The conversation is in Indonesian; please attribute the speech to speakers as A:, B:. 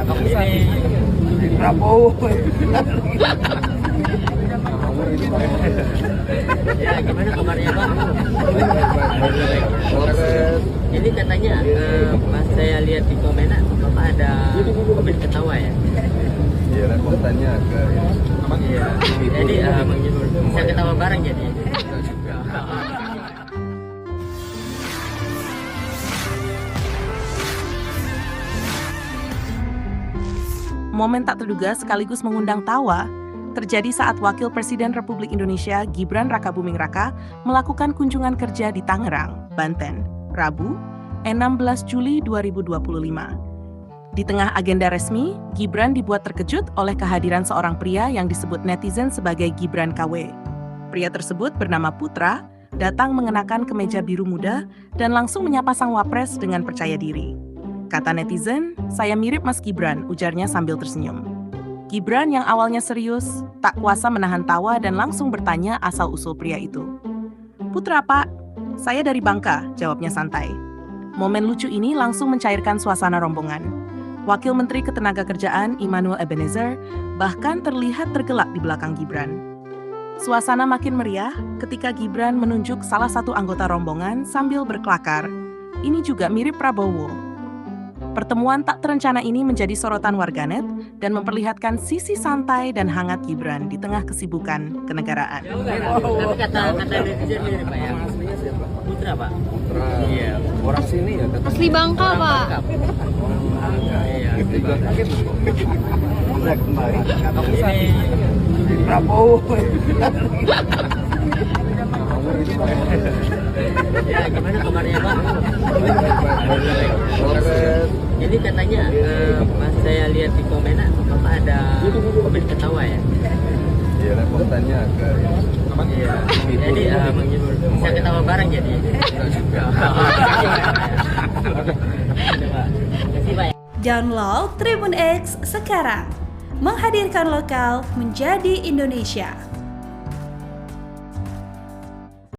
A: Ini Prabowo.
B: Ya, gimana kabarnya Pak? Ini katanya pas saya lihat di komenan Bapak ada komen ketawa ya?
C: Iya, reportannya agak
B: Iya. Jadi bisa ketawa bareng jadi.
D: Momen tak terduga sekaligus mengundang tawa terjadi saat Wakil Presiden Republik Indonesia Gibran Rakabuming Raka melakukan kunjungan kerja di Tangerang, Banten, Rabu, 16 Juli 2025. Di tengah agenda resmi, Gibran dibuat terkejut oleh kehadiran seorang pria yang disebut netizen sebagai Gibran KW. Pria tersebut bernama Putra, datang mengenakan kemeja biru muda dan langsung menyapa sang wapres dengan percaya diri. Kata netizen, "Saya mirip Mas Gibran," ujarnya sambil tersenyum. Gibran yang awalnya serius, tak kuasa menahan tawa dan langsung bertanya asal-usul pria itu. "Putra, Pak. Saya dari Bangka," jawabnya santai. Momen lucu ini langsung mencairkan suasana rombongan. Wakil Menteri Ketenagakerjaan Immanuel Ebenezer bahkan terlihat tergelak di belakang Gibran. Suasana makin meriah ketika Gibran menunjuk salah satu anggota rombongan sambil berkelakar. Ini juga mirip Prabowo. Pertemuan tak terencana ini menjadi sorotan warganet dan memperlihatkan sisi santai dan hangat Gibran di tengah kesibukan kenegaraan.
B: Tapi kata netizen ini Pak ya. Putra Pak.
C: Putra.
B: Iya.
C: Orang sini ya kata.
E: Asli Bangka, Pak.
B: Iya.
A: Ini Prabowo.
B: Ya, gimana kabarnya Pak? Ini katanya pas saya lihat di komenan Bapak ada komen ketawa ya?
C: Iya, reportannya agak
B: Iya. Jadi bisa ketawa bareng jadi. Terima kasih Pak.
F: Download Tribun X sekarang. Menghadirkan lokal menjadi Indonesia.